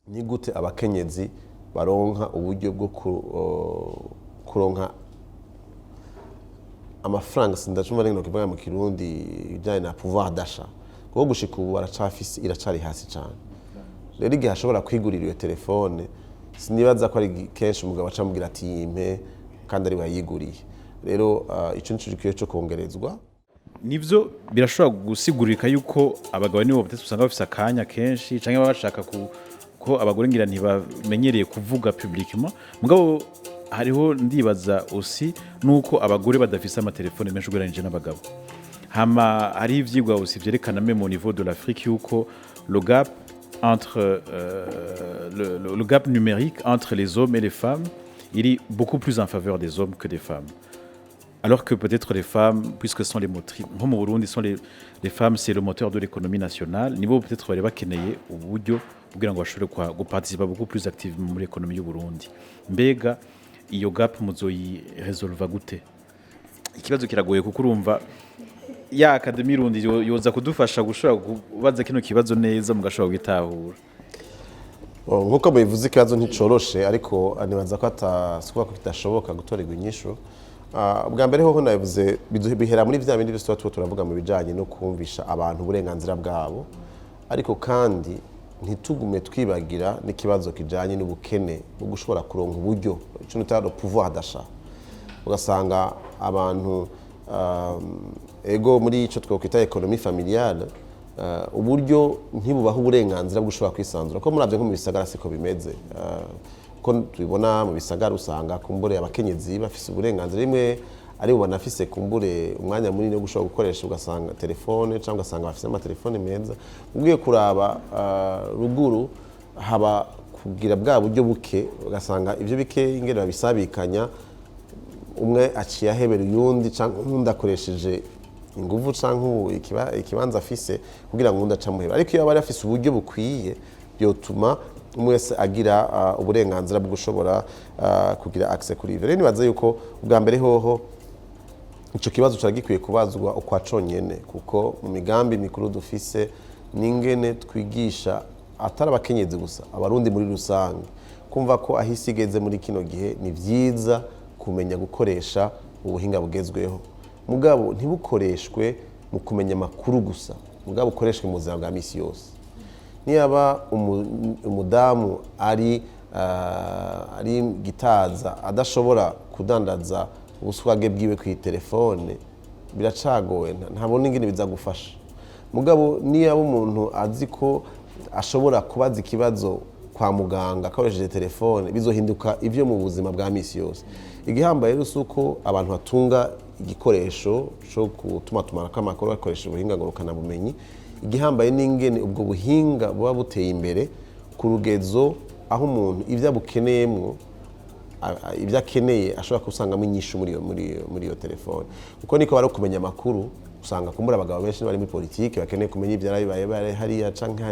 ni gute abakenyezi baronka uburyo bwo kuronka amafaranga sindacuma rero kivuga mu Kirundi bijanye na pouvoir d'achat kuko gushika ubu iracari hasi cyane. Rero igihe ashobora kwigurira iyo telefone sinibaza ko ari kenshi umugabo acamubwira ati yimpe kandi ari wayiguriye. Rero ico nico gikiye cyo kongerezwa. Nivyo birashobora gusigurika yuko abagabo nibo batetse usanga bafise akanya kenshi canke baba bashaka ko abagore ngira ntibamenyereye kuvuga publiquement mugabo hariho ndibaza aussi nuko abagore badafise amatelefone menshi ugereranije n'abagabo. Hama hari ivyigwa aussi vyerekana même au niveau de l'Afrique yuko le gap entre le gap numérique entre les hommes et les femmes il est beaucoup plus en faveur des hommes que des femmes. Alors que peut-être les femmes, puisque ce sont les motrices, au Burundi, les femmes, c'est le moteur de l'économie nationale, niveau peut-être bari bakeneye uburyo kugira ngo bashobore guparticiper beaucoup plus activement muri l'économie y'u Burundi. Mbega iyo gap muzoyi resolva gute? Ikibazo kiragoye kuko urumva ya Academy Rundi yoza kudufasha gushobora kubaza kino kibazo neza mugashobora gitahura. Nkuko bivuze ikibazo nticoroshe ariko anibaza ko atasubira ko kitashoboka gutorerwa inyishu. Bwa mbere hoho navuze bihera muri vya bindi byose turavuga mu bijanye no kumvisha abantu uburenganzira bwabo ariko kandi ntitugume twibagira n'ikibazo kijanye n'ubukene bwo gushobora kuronka uburyo ico nutaro pouvoir d'achat. Ugasanga abantu ego muri ico twokwita economie familiale uburyo ntibubaho uburenganzira bwo gushobora kwisanzura ko muravye nko mu bisagara siko bimeze. Ko tubibona mu bisagara usanga kumbure abakenyezi bafise uburenganzira rimwe ari ubona afise kumbure umwanya munini wo gushobora gukoresha ugasanga telefone cyangwa ugasanga bafise amatelefone meza ugiye kuraba ruguru haba kugira bwa buryo buke ugasanga ivyo bike ingene babisabikanya umwe aciye ahebera uyundi cyangwa undi akoresheje inguvu cyangwa ikibanza afise kugira ngo undi acamuheba ariko iyo bari afise uburyo bukwiye byotuma umwese agira uburenganzira bwo gushobora kugira access kuri ivyo. Rero nibaza yuko ubwa mbere hoho ico kibazo cyaragikwiye kubazwa ukwa conyene kuko mu migambi mikuru dufise ningene twigisha atari abakenyezi gusa abarundi muri rusange kumva ko ahisigeze muri kino gihe ni vyiza kumenya gukoresha ubuhinga bugezweho mugabo ntibukoreshwe mu kumenya makuru gusa mugabo ukoreshwe mu buzima bwa misi yose. Niyaba umudamu ari gitaza adashobora kudandaza ubuswage bwiwe ku telefone biracagoye ntabona ingene biza gufasha mugabo niyaba umuntu azi ko ashobora kubaza ikibazo kwa muganga akoresheje telefone bizohinduka ivyo mu buzima bwa misi yose. Igihambaye rusuko abantu batunga igikoresho cyo gutuma amakuru bakoresha ubuhinga ngurukana bumenyi igihambaye n'ingene ubwo buhinga buba buteye imbere ku rugezo aho umuntu ivyo abukeneyemwo ivyo akeneye ashobora kusangamo inyishu muri iyo telefone kuko niko bari kumenya amakuru usanga kumbura abagabo benshi bari muri politike bakeneye kumenya ivyo bibaye hariya canke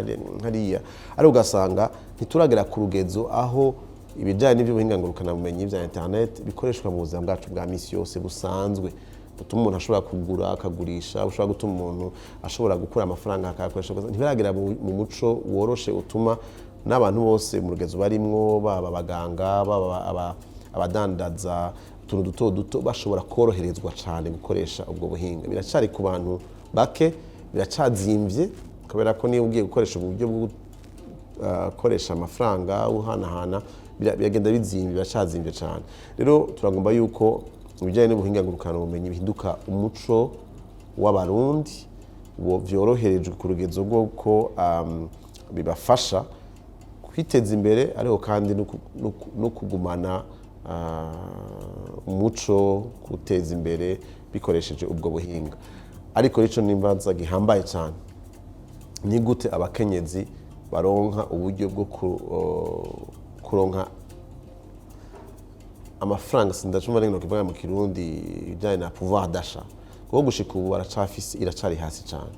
hariya ari ugasanga ntituragera ku rugezo aho ibijanye n'ivyo buhinga ngurukana bumenyi vya internet bikoreshwa mu buzima bwacu bwa misi yose busanzwe butuma umuntu ashobora kugura akagurisha ushobora gutuma umuntu ashobora gukura amafaranga akayakoresha ntibiragera mu muco woroshe utuma n'abantu bose mu rugezo barimwo baba abaganga baba abadandaza utuntu duto duto bashobora koroherezwa cyane gukoresha ubwo buhinga. Biracari ku bantu bake biracazimvye kubera ko niyo ugiye gukoresha uburyo bwo gukoresha amafaranga uhanahana biragenda bizimvye biracazimvye cyane. Rero turagomba yuko ibijyanye n'ubuhinga ngurukana ubumenyi bihinduka umuco w'abarundi vyoroherejwe ku rugezo rw'uko bibafasha kwiteza imbere ariko kandi no kugumana umuco guteza imbere bikoresheje ubwo buhinga. Ariko rico nimbaza gihambaye cyane ni gute abakenyezi baronka uburyo bwo kuronka amafaranga sindacuma rero kivuga mu Kirundi bijanye na pouvoir d'achat kuko gushika ubu iracari hasi cyane.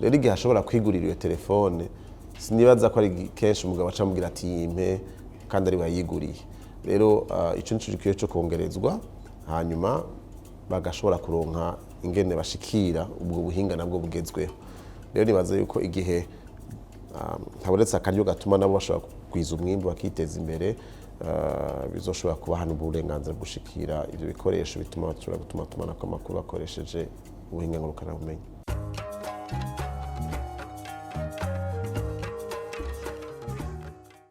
Rero igihe ashobora kwigurira iyo telefone sinibaza ko ari kenshi umugabo acamubwira ati yimpe kandi ari wayiguriye. Rero ico nico gikiye cyo kongerezwa hanyuma bagashobora kuronka ingene bashikira ubwo buhinga nabwo bugezweho. Rero nibaza yuko igihe habonetse akaryo gatuma nabo bashobora kugwiza umwimbu bakiteza imbere bizoshobora kubaha n'uburenganzira bwo gushikira ivyo bikoresho bituma bashobora gutuma tumanako amakuru bakoresheje ubuhinga ngurukanabumenyi.